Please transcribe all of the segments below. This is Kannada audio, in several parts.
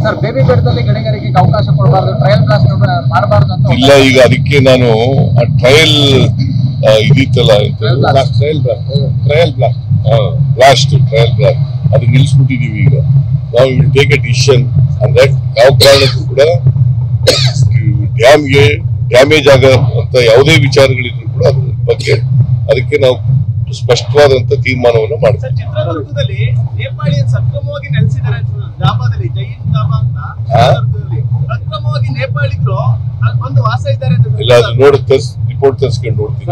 ಸರ್ ಬೇಬಿ ಬೆಟ್ಟದಲ್ಲಿ ಗಣಿಗಾರಿಕೆಗೆ ಅವಕಾಶ ಕೊಡಬಾರದು, ಟ್ರಯಲ್ ಬ್ಲಾಸ್ಟ್ ಮಾಡಬಾರದು ಅಂತ ಇಲ್ಲ. ಈಗ ಅದಕ್ಕೆ ನಾನು ಟ್ರಯಲ್ ಇದಿತ್ತಲ್ಲ, ಟ್ರಯಲ್ ಬ್ಲಾಸ್ಟ್ ಅದು ನಿಲ್ಲಿಸ್ಬಿಟ್ಟಿದೀವಿ. ಈಗ ನಾವು ವಿಲ್ ಟೇಕ್ ಎ ಡಿಸಿಷನ್ ಅಂದ್ರೆ ಯಾವ ಕಾರಣಕ್ಕೂ ಕೂಡ ಡ್ಯಾಮ್ಗೆ ಡ್ಯಾಮೇಜ್ ಅಂತ ಯಾವುದೇ ವಿಚಾರಗಳಿದ್ರು ಕೂಡ ಅದ್ರ ಬಗ್ಗೆ ಅದಕ್ಕೆ ನಾವು ಸ್ಪಷ್ಟವಾದಂತ ತೀರ್ಮಾನವನ್ನು ಮಾಡ್ತೀವಿ. ಚಿತ್ರದುರ್ಗದಲ್ಲಿ ನೇಪಾಳಿಯನ್ ಸಕ್ರಮವಾಗಿ ನೆಲೆಸಿದ್ದಾರೆ ಡಾಬಾದಲ್ಲಿ, ಜೈನ್ ಡಾಬಾ ಅಂತ ಸಕ್ರಮವಾಗಿ ನೇಪಾಳಿಗರು ಅಲ್ಲಿ ಬಂದು ವಾಸ ಇದ್ದಾರೆ ಅಂತ. ಇಲ್ಲ, ಅದು ನೋಡಿ ರಿಪೋರ್ಟ್ ತರಿಸ್ಕೊಂಡು ನೋಡ್ತೀವಿ.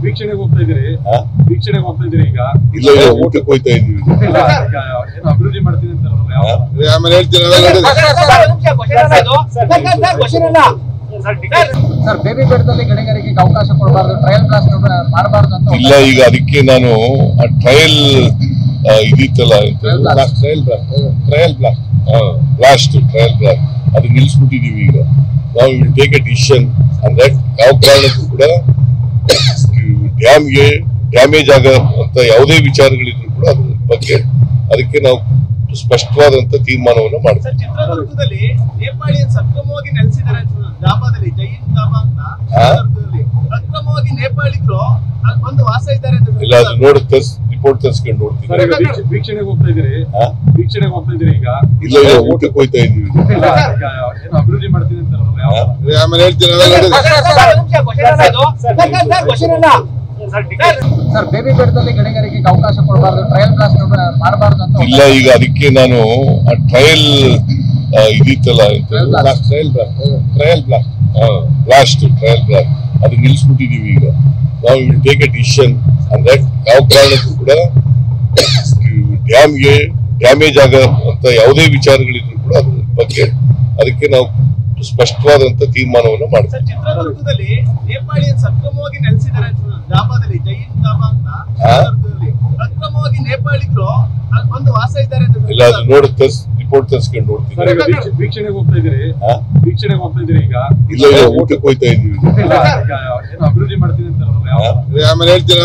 ವೀಕ್ಷಣೆಗೆ ಹೋಗ್ತಾ ಇದ್ರಿ ಈಗ? ಇಲ್ಲ, ಊಟಕ್ಕೆ ಹೋಗ್ತಾ ಇದೀವಿ. ಅಭಿವೃದ್ಧಿ ಮಾಡ್ತೀನಿ ಅಂತ ಆಮೇಲೆ ಹೇಳ್ತೀನಿ. ಸರ್ ಬೇಬಿ ಬೆಟ್ಟದಲ್ಲಿ ಗಣಿಗಾರಿಕೆಗೆ ಅವಕಾಶ ಕೊಡಬಾರದು, ಟ್ರಯಲ್ ಬ್ಲಾಸ್ಟ್ ಮಾಡಬಾರದು ಅಂತ. ಇಲ್ಲ, ಈಗ ಅದಕ್ಕೆ ನಾನು ಟ್ರಯಲ್ ಇದಿತ್ತಲ್ಲ, ಟ್ರಯಲ್ ಬ್ಲಾಸ್ಟ್ ಅದು ನಿಲ್ಲಿಸ್ಬಿಟ್ಟಿದೀವಿ. ಈಗ ನಾವು ವಿಲ್ ಟೇಕ್ ಎ ಡಿಸಿಷನ್ ಅಂದ್ರೆ ಯಾವ ಕಾರಣಕ್ಕೂ ಕೂಡ ಡ್ಯಾಮ್ಗೆ ಡ್ಯಾಮೇಜ್ ಅಂತ ಯಾವುದೇ ವಿಚಾರಗಳಿದ್ರು ಕೂಡ ಅದ್ರ ಬಗ್ಗೆ ಅದಕ್ಕೆ ನಾವು ಸ್ಪಷ್ಟವಾದಂತ ತೀರ್ಮಾನವನ್ನು ಮಾಡ್ತೀವಿ. ಚಿತ್ರದುರ್ಗದಲ್ಲಿ ನೇಪಾಳಿಯನ್ ಸಕ್ರಮವಾಗಿ ನೆಲೆಸಿದ್ದಾರೆ ಡಾಬಾದಲ್ಲಿ, ಜೈನ್ ಡಾಬಾ ಅಂತ ಸಕ್ರಮವಾಗಿ ನೇಪಾಳಿಗರು ಅಲ್ಲಿ ಬಂದು ವಾಸ ಇದ್ದಾರೆ ಅಂತ. ಇಲ್ಲ, ಅದು ನೋಡಿ ರಿಪೋರ್ಟ್ ತರಿಸ್ಕೊಂಡು ನೋಡ್ತೀವಿ. ವೀಕ್ಷಣೆಗೆ ಹೋಗ್ತಾ ಇದ್ರಿ ಈಗ? ಇಲ್ಲ, ಊಟಕ್ಕೆ ಹೋಗ್ತಾ ಇದೀವಿ. ಅಭಿವೃದ್ಧಿ ಮಾಡ್ತೀನಿ ಅಂತ ಆಮೇಲೆ ಹೇಳ್ತೀನಿ. ಸರ್ ಬೇಬಿ ಬೆಟ್ಟದಲ್ಲಿ ಗಣಿಗಾರಿಕೆಗೆ ಅವಕಾಶ ಕೊಡಬಾರದು, ಟ್ರಯಲ್ ಬ್ಲಾಸ್ಟ್ ಮಾಡಬಾರದು ಅಂತ. ಇಲ್ಲ, ಈಗ ಅದಕ್ಕೆ ನಾನು ಟ್ರಯಲ್ ಇದಿತ್ತಲ್ಲ, ಟ್ರಯಲ್ ಬ್ಲಾಸ್ಟ್ ಅದು ನಿಲ್ಲಿಸ್ಬಿಟ್ಟಿದೀವಿ. ಈಗ ನಾವು ವಿಲ್ ಟೇಕ್ ಎ ಡಿಸಿಷನ್ ಅಂದ್ರೆ ಯಾವ ಕಾರಣಕ್ಕೂ ಕೂಡ ಡ್ಯಾಮ್ಗೆ ಡ್ಯಾಮೇಜ್ ಅಂತ ಯಾವುದೇ ವಿಚಾರಗಳಿದ್ರು ಕೂಡ ಅದ್ರ ಬಗ್ಗೆ ಅದಕ್ಕೆ ನಾವು ಸ್ಪಷ್ಟವಾದಂತ ತೀರ್ಮಾನವನ್ನು ಮಾಡ್ತೀವಿ. ಚಿತ್ರದುರ್ಗದಲ್ಲಿ ನೇಪಾಳಿಯನ್ ಸಕ್ರಮವಾಗಿ ನೆಲೆಸಿದ್ದಾರೆ ಡಾಬಾದಲ್ಲಿ, ಜೈನ್ ಡಾಬಾ ಅಂತ ಸಕ್ರಮವಾಗಿ ನೇಪಾಳಿಗರು ಅಲ್ಲಿ ಬಂದು ವಾಸ ಇದ್ದಾರೆ ಅಂತ. ಇಲ್ಲ, ಅದು ನೋಡಿ ರಿಪೋರ್ಟ್ ತರಿಸ್ಕೊಂಡು ನೋಡ್ತೀವಿ. ವೀಕ್ಷಣೆಗೆ ಹೋಗ್ತಾ ಇದ್ರಿ ಈಗ? ಇಲ್ಲ, ಊಟಕ್ಕೆ ಹೋಗ್ತಾ ಇದೀವಿ. ಅಭಿವೃದ್ಧಿ ಮಾಡ್ತೀನಿ ಅಂತ ಆಮೇಲೆ ಹೇಳ್ತೀನಿ.